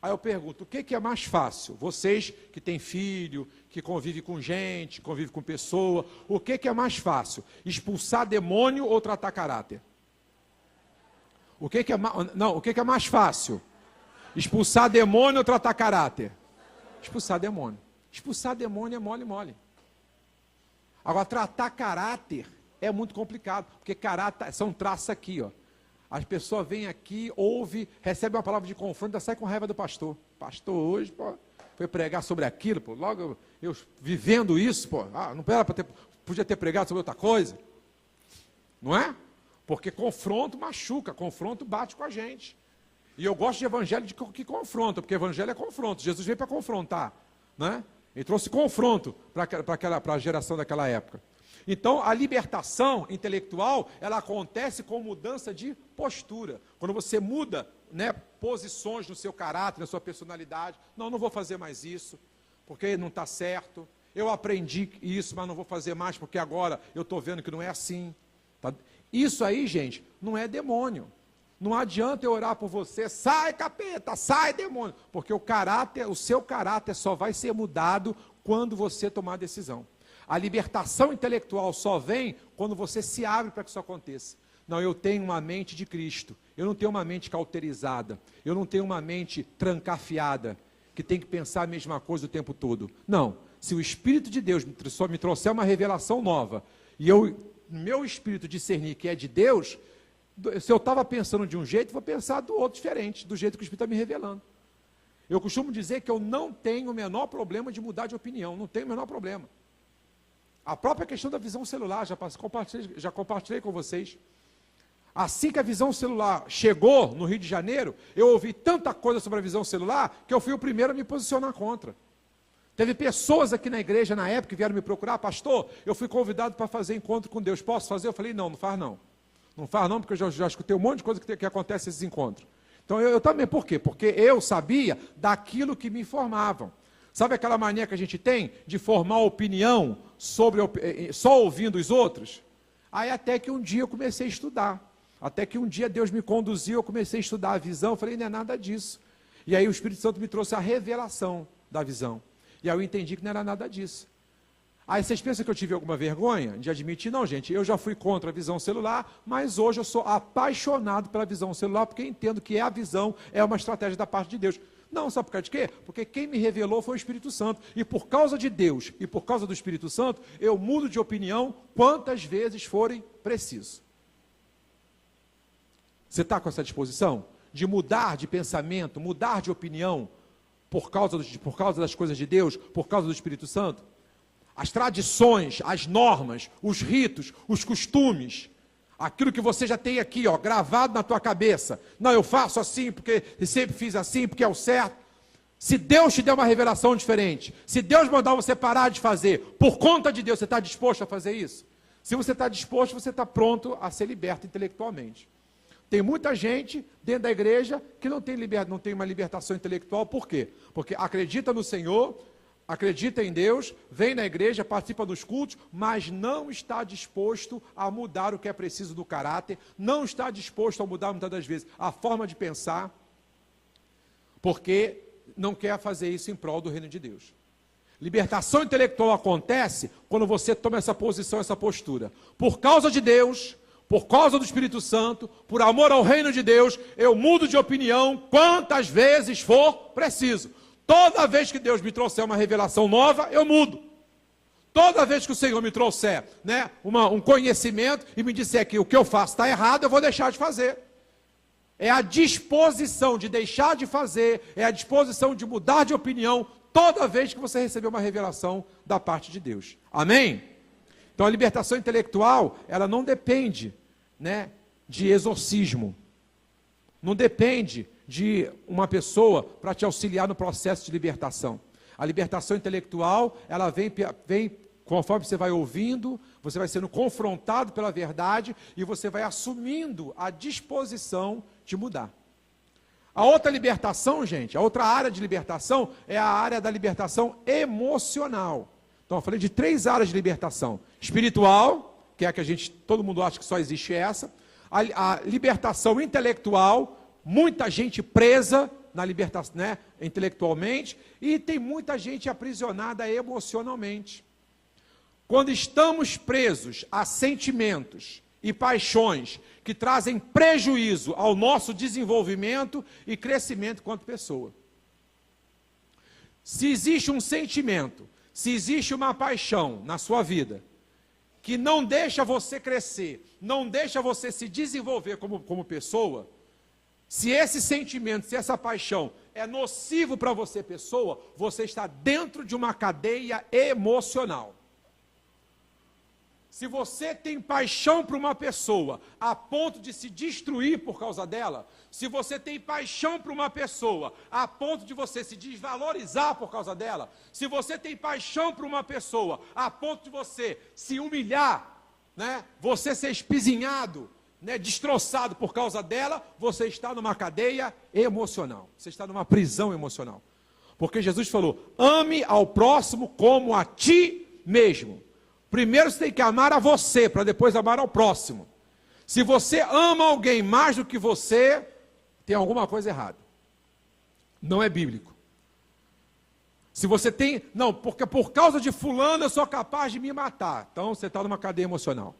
Aí eu pergunto, o que é mais fácil? Vocês que têm filho, que convivem com gente, convivem com pessoa, o que é mais fácil? Expulsar demônio ou tratar caráter? O que é mais fácil? Expulsar demônio ou tratar caráter? Expulsar demônio. Expulsar demônio é mole. Agora, tratar caráter é muito complicado, porque caráter são traços aqui, ó. As pessoas vêm aqui, ouvem, recebem uma palavra de confronto e sai com raiva do pastor. Pastor hoje, pô, foi pregar sobre aquilo, pô, logo eu vivendo isso, pô, não era para ter, podia ter pregado sobre outra coisa. Não é? Porque confronto machuca, confronto bate com a gente. E eu gosto de evangelho que confronta, porque evangelho é confronto. Jesus veio para confrontar, né? Ele trouxe confronto para a geração daquela época. Então, a libertação intelectual, ela acontece com mudança de postura. Quando você muda, né, posições no seu caráter, na sua personalidade. Não vou fazer mais isso, porque não está certo. Eu aprendi isso, mas não vou fazer mais, porque agora eu estou vendo que não é assim. Tá? Isso aí, gente, não é demônio. Não adianta eu orar por você, sai capeta, sai demônio, porque o seu caráter só vai ser mudado quando você tomar a decisão. A libertação intelectual só vem quando você se abre para que isso aconteça. Não, eu tenho uma mente de Cristo, eu não tenho uma mente cauterizada, eu não tenho uma mente trancafiada, que tem que pensar a mesma coisa o tempo todo. Não, se o Espírito de Deus me trouxer uma revelação nova, e meu espírito discernir que é de Deus, se eu estava pensando de um jeito, vou pensar do outro diferente, do jeito que o Espírito está me revelando. Eu costumo dizer que eu não tenho o menor problema de mudar de opinião, não tenho o menor problema. A própria questão da visão celular, já compartilhei com vocês. Assim que a visão celular chegou no Rio de Janeiro, eu ouvi tanta coisa sobre a visão celular, que eu fui o primeiro a me posicionar contra. Teve pessoas aqui na igreja, na época, que vieram me procurar, pastor, eu fui convidado para fazer encontro com Deus, posso fazer? Eu falei, não faz não. Não faz não, porque eu já escutei um monte de coisa que acontece nesses encontros. Então eu também, por quê? Porque eu sabia daquilo que me informavam. Sabe aquela mania que a gente tem de formar opinião só ouvindo os outros? Aí até que um dia eu comecei a estudar. Até que um dia Deus me conduziu, eu comecei a estudar a visão, eu falei, não é nada disso. E aí o Espírito Santo me trouxe a revelação da visão. E aí eu entendi que não era nada disso. Aí vocês pensam que eu tive alguma vergonha de admitir? Não, gente, eu já fui contra a visão celular, mas hoje eu sou apaixonado pela visão celular, porque entendo que a visão é uma estratégia da parte de Deus. Não, sabe por causa de quê? Porque quem me revelou foi o Espírito Santo. E por causa de Deus e por causa do Espírito Santo, eu mudo de opinião quantas vezes forem preciso. Você está com essa disposição? de mudar de pensamento, mudar de opinião, por causa das coisas de Deus, por causa do Espírito Santo? As tradições, as normas, os ritos, os costumes, aquilo que você já tem aqui, ó, gravado na tua cabeça. Não, eu faço assim porque sempre fiz assim, porque é o certo. Se Deus te der uma revelação diferente, se Deus mandar você parar de fazer, por conta de Deus, você está disposto a fazer isso? Se você está disposto, você está pronto a ser liberto intelectualmente. Tem muita gente dentro da igreja que não tem uma libertação intelectual. Por quê? Porque acredita no Senhor, acredita em Deus, vem na igreja, participa dos cultos, mas não está disposto a mudar o que é preciso do caráter, não está disposto a mudar muitas das vezes a forma de pensar, porque não quer fazer isso em prol do reino de Deus. Libertação intelectual acontece quando você toma essa posição, essa postura. Por causa de Deus, por causa do Espírito Santo, por amor ao reino de Deus, eu mudo de opinião quantas vezes for preciso. Toda vez que Deus me trouxer uma revelação nova, eu mudo. Toda vez que o Senhor me trouxer, né, um conhecimento e me disser que o que eu faço está errado, eu vou deixar de fazer. É a disposição de deixar de fazer, é a disposição de mudar de opinião toda vez que você receber uma revelação da parte de Deus. Amém? Então a libertação intelectual, ela não depende, né, de exorcismo. Não depende de uma pessoa para te auxiliar no processo de libertação. A libertação intelectual, ela vem conforme você vai ouvindo, você vai sendo confrontado pela verdade e você vai assumindo a disposição de mudar. A outra libertação, gente, a outra área de libertação é a área da libertação emocional. Então eu falei de 3 áreas de libertação: espiritual, que é a que todo mundo acha que só existe essa; a libertação intelectual, muita gente presa na libertação, né, intelectualmente, e tem muita gente aprisionada emocionalmente. Quando estamos presos a sentimentos e paixões que trazem prejuízo ao nosso desenvolvimento e crescimento enquanto pessoa. Se existe um sentimento, se existe uma paixão na sua vida, que não deixa você crescer, não deixa você se desenvolver como pessoa, se esse sentimento, se essa paixão é nocivo para você, pessoa, você está dentro de uma cadeia emocional. Se você tem paixão por uma pessoa a ponto de se destruir por causa dela, se você tem paixão por uma pessoa a ponto de você se desvalorizar por causa dela, se você tem paixão por uma pessoa a ponto de você se humilhar, né, você ser espizinhado, né, destroçado por causa dela, você está numa cadeia emocional, você está numa prisão emocional. Porque Jesus falou: ame ao próximo como a ti mesmo. Primeiro você tem que amar a você, para depois amar ao próximo. Se você ama alguém mais do que você, tem alguma coisa errada. Não é bíblico. Se você tem... Não, porque por causa de fulano eu sou capaz de me matar. Então você está numa cadeia emocional.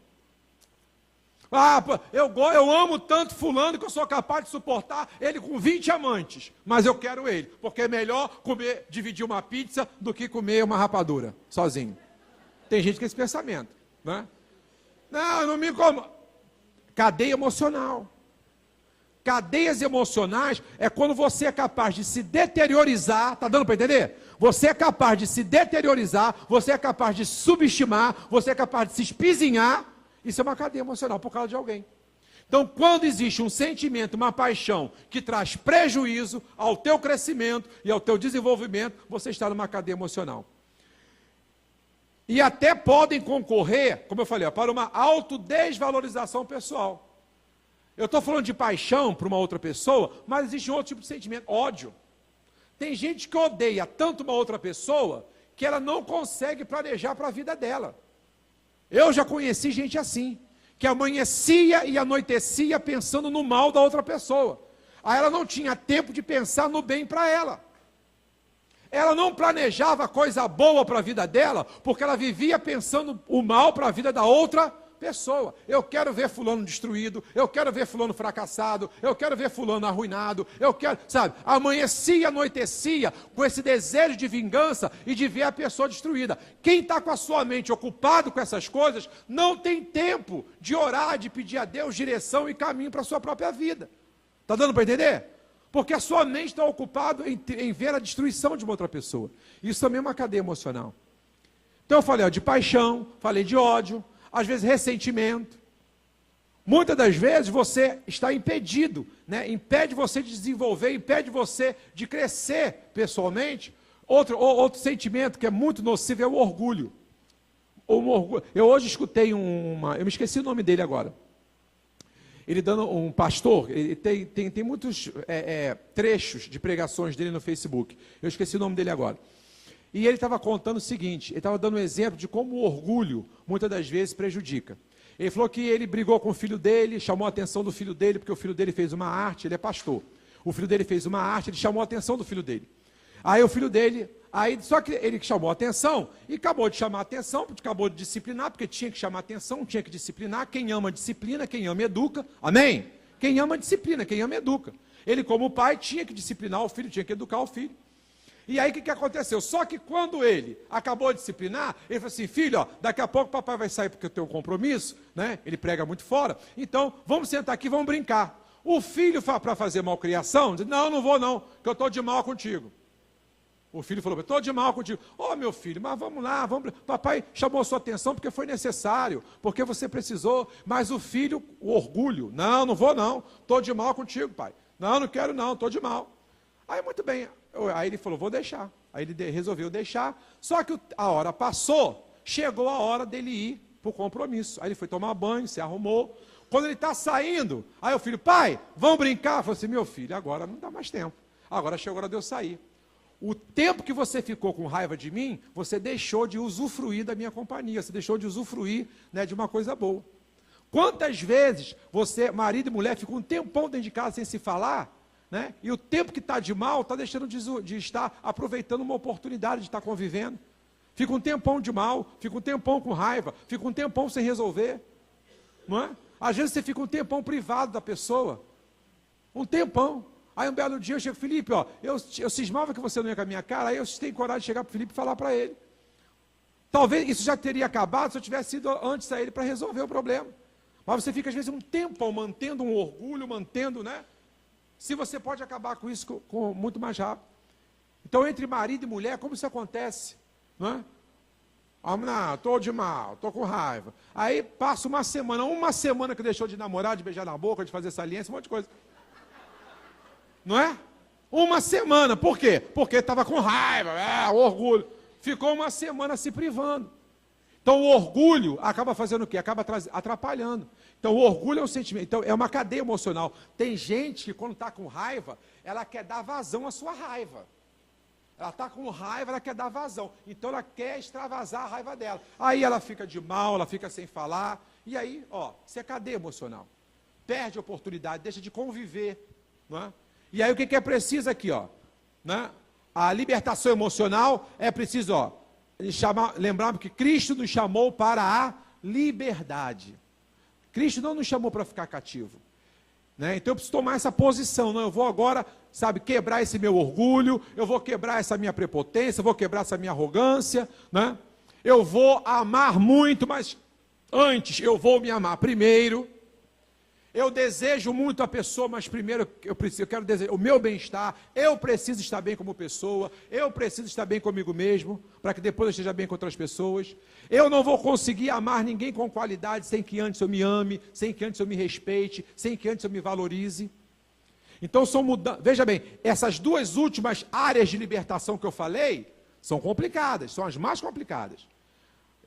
Ah, eu amo tanto fulano que eu sou capaz de suportar ele com 20 amantes. Mas eu quero ele, porque é melhor dividir uma pizza do que comer uma rapadura, sozinho. Tem gente com esse pensamento, né? Não, eu não me incomodo. Cadeia emocional. Cadeias emocionais é quando você é capaz de se deteriorizar, tá dando para entender? Você é capaz de se deteriorizar, você é capaz de subestimar, você é capaz de se espizinhar. Isso é uma cadeia emocional por causa de alguém. Então, quando existe um sentimento, uma paixão que traz prejuízo ao teu crescimento e ao teu desenvolvimento, você está numa cadeia emocional. E até podem concorrer, como eu falei, para uma autodesvalorização pessoal. Eu estou falando de paixão para uma outra pessoa, mas existe um outro tipo de sentimento: ódio. Tem gente que odeia tanto uma outra pessoa que ela não consegue planejar para a vida dela. Eu já conheci gente assim, que amanhecia e anoitecia pensando no mal da outra pessoa. Aí ela não tinha tempo de pensar no bem para ela. Ela não planejava coisa boa para a vida dela, porque ela vivia pensando o mal para a vida da outra pessoa. Eu quero ver fulano destruído, eu quero ver fulano fracassado, eu quero ver fulano arruinado, eu quero, sabe, amanhecia, anoitecia com esse desejo de vingança e de ver a pessoa destruída. Quem está com a sua mente ocupado com essas coisas, não tem tempo de orar, de pedir a Deus direção e caminho para a sua própria vida. Está dando para entender? Porque a sua mente está ocupada em ver a destruição de uma outra pessoa. Isso também é uma cadeia emocional. Então eu falei de paixão, falei de ódio, às vezes ressentimento. Muitas das vezes você está impedido, né? Impede você de desenvolver, impede você de crescer pessoalmente. Outro sentimento que é muito nocivo é o orgulho. Eu hoje escutei eu me esqueci o nome dele agora. Ele dando um pastor, ele tem muitos trechos de pregações dele no Facebook. Eu esqueci o nome dele agora. E ele estava contando o seguinte, ele estava dando um exemplo de como o orgulho, muitas das vezes, prejudica. Ele falou que ele brigou com o filho dele, chamou a atenção do filho dele, porque o filho dele fez uma arte, ele é pastor. O filho dele fez uma arte, ele chamou a atenção do filho dele. Aí o filho dele, só que ele chamou a atenção, e acabou de chamar a atenção, acabou de disciplinar, porque tinha que chamar a atenção, tinha que disciplinar. Quem ama disciplina, quem ama educa, amém? Quem ama disciplina, quem ama educa. Ele, como pai, tinha que disciplinar o filho, tinha que educar o filho. E aí o que aconteceu? Só que quando ele acabou de disciplinar, ele falou assim, filho, daqui a pouco o papai vai sair porque eu tenho um compromisso, né? Ele prega muito fora, então vamos sentar aqui, vamos brincar. O filho, para fazer malcriação, diz, não vou não, que eu estou de mal contigo. O filho falou, estou de mal contigo. Meu filho, mas vamos lá, papai chamou a sua atenção porque foi necessário, porque você precisou, mas o filho, o orgulho, não vou não, estou de mal contigo, pai. Não quero não, estou de mal. Aí muito bem, aí ele falou, vou deixar. Aí ele resolveu deixar, só que a hora passou, chegou a hora dele ir para o compromisso. Aí ele foi tomar banho, se arrumou. Quando ele está saindo, aí o filho, pai, vamos brincar? Eu falei assim, meu filho, agora não dá mais tempo. Agora chegou a hora de eu sair. O tempo que você ficou com raiva de mim, você deixou de usufruir da minha companhia, você deixou de usufruir, né, de uma coisa boa. Quantas vezes você, marido e mulher, ficam um tempão dentro de casa sem se falar, né? E o tempo que está de mal, está deixando de estar aproveitando uma oportunidade de estar convivendo. Fica um tempão de mal, fica um tempão com raiva, fica um tempão sem resolver. Não é? Às vezes você fica um tempão privado da pessoa. Um tempão. Aí um belo dia eu chego, Felipe, eu cismava que você não ia com a minha cara, aí eu tenho coragem de chegar para o Felipe e falar para ele. Talvez isso já teria acabado se eu tivesse ido antes a ele para resolver o problema. Mas você fica às vezes um tempão mantendo um orgulho, mantendo, né? Se você pode acabar com isso com muito mais rápido. Então, entre marido e mulher, como isso acontece? Não é? Não, estou de mal, estou com raiva. Aí passa uma semana que deixou de namorar, de beijar na boca, de fazer saliência, um monte de coisa. Não é? Uma semana, por quê? Porque estava com raiva, orgulho. Ficou uma semana se privando. Então o orgulho acaba fazendo o quê? Acaba atrapalhando. Então o orgulho é um sentimento, então é uma cadeia emocional. Tem gente que quando está com raiva, ela quer dar vazão à sua raiva. Ela está com raiva, ela quer dar vazão. Então ela quer extravasar a raiva dela. Aí ela fica de mal, ela fica sem falar. E aí, isso é cadeia emocional. Perde a oportunidade, deixa de conviver. Não é? E aí o que é preciso aqui? Né? A libertação emocional é preciso, lembrarmos que Cristo nos chamou para a liberdade. Cristo não nos chamou para ficar cativo. Né? Então eu preciso tomar essa posição. Não, eu vou agora, quebrar esse meu orgulho, eu vou quebrar essa minha prepotência, eu vou quebrar essa minha arrogância. Né? Eu vou amar muito, mas antes eu vou me amar primeiro. Eu desejo muito a pessoa, mas primeiro eu quero desejar o meu bem-estar. Eu preciso estar bem como pessoa. Eu preciso estar bem comigo mesmo, para que depois eu esteja bem com outras pessoas. Eu não vou conseguir amar ninguém com qualidade sem que antes eu me ame, sem que antes eu me respeite, sem que antes eu me valorize. Então são mudanças. Veja bem, essas duas últimas áreas de libertação que eu falei são complicadas, são as mais complicadas.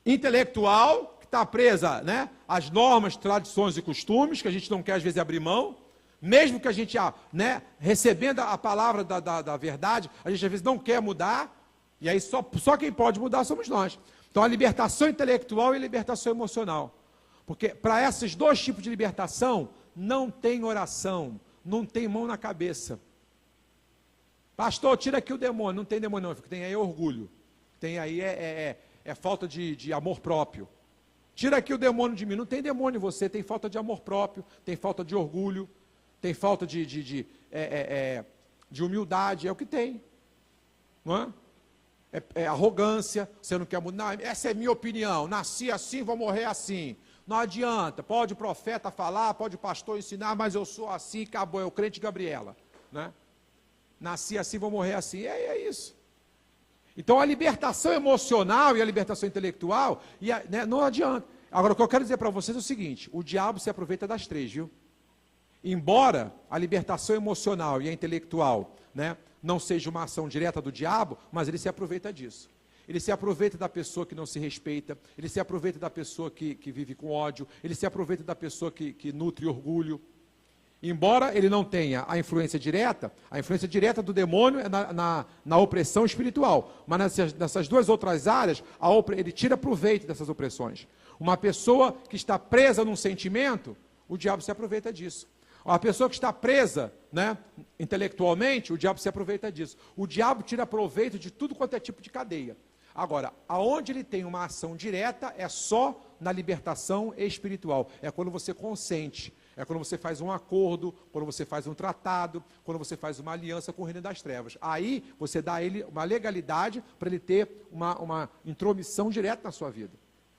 Intelectual, está presa, né, às normas, tradições e costumes, que a gente não quer às vezes abrir mão, mesmo que a gente, né, recebendo a palavra da verdade, a gente às vezes não quer mudar, e aí só quem pode mudar somos nós. Então a libertação intelectual e a libertação emocional, porque para esses dois tipos de libertação, não tem oração, não tem mão na cabeça. Pastor, tira aqui o demônio, não tem demônio não, tem aí orgulho, tem aí falta de amor próprio. Tira aqui o demônio de mim. Não tem demônio em você, tem falta de amor próprio, tem falta de orgulho, tem falta de humildade, é o que tem. Não é arrogância, você não quer mudar. Essa é minha opinião, nasci assim, vou morrer assim. Não adianta, pode o profeta falar, pode o pastor ensinar, mas eu sou assim, acabou, é o crente Gabriela, né? Nasci assim, vou morrer assim, é isso. Então a libertação emocional e a libertação intelectual, né, não adianta. Agora o que eu quero dizer para vocês é o seguinte, o diabo se aproveita das três, viu? Embora a libertação emocional e a intelectual, né, não seja uma ação direta do diabo, mas ele se aproveita disso. Ele se aproveita da pessoa que não se respeita, ele se aproveita da pessoa que vive com ódio, ele se aproveita da pessoa que nutre orgulho. Embora ele não tenha a influência direta do demônio é na opressão espiritual. Mas nessas duas outras áreas, ele tira proveito dessas opressões. Uma pessoa que está presa num sentimento, o diabo se aproveita disso. A pessoa que está presa, né, intelectualmente, o diabo se aproveita disso. O diabo tira proveito de tudo quanto é tipo de cadeia. Agora, aonde ele tem uma ação direta é só na libertação espiritual. É quando você consente, é quando você faz um acordo, quando você faz um tratado, quando você faz uma aliança com o reino das trevas. Aí você dá a ele uma legalidade para ele ter uma intromissão direta na sua vida.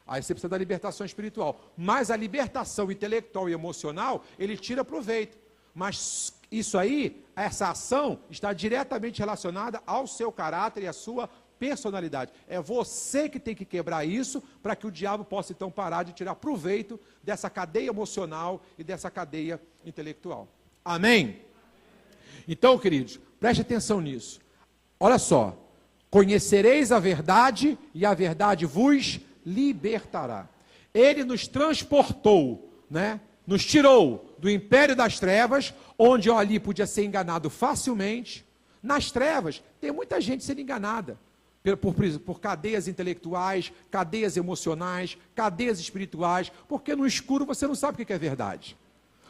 Aí você precisa da libertação espiritual. Mas a libertação intelectual e emocional, ele tira proveito. Mas isso aí, essa ação, está diretamente relacionada ao seu caráter e à sua personalidade. É você que tem que quebrar isso para que o diabo possa então parar de tirar proveito dessa cadeia emocional e dessa cadeia intelectual. Amém? Então, queridos, preste atenção nisso. Olha só. Conhecereis a verdade e a verdade vos libertará. Ele nos transportou, né? Nos tirou do império das trevas, onde eu ali podia ser enganado facilmente. Nas trevas, tem muita gente sendo enganada. Por cadeias intelectuais, cadeias emocionais, cadeias espirituais, porque no escuro você não sabe o que é verdade.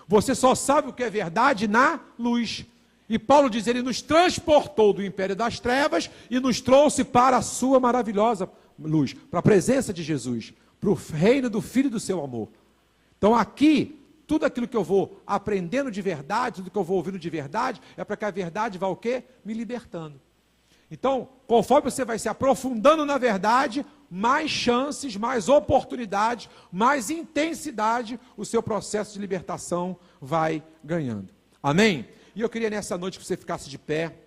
Você só sabe o que é verdade na luz. E Paulo diz, ele nos transportou do império das trevas e nos trouxe para a sua maravilhosa luz, para a presença de Jesus, para o reino do Filho do seu amor. Então aqui, tudo aquilo que eu vou aprendendo de verdade, tudo que eu vou ouvindo de verdade, é para que a verdade vá o quê? Me libertando. Então, conforme você vai se aprofundando na verdade, mais chances, mais oportunidades, mais intensidade, o seu processo de libertação vai ganhando. Amém? E eu queria nessa noite que você ficasse de pé.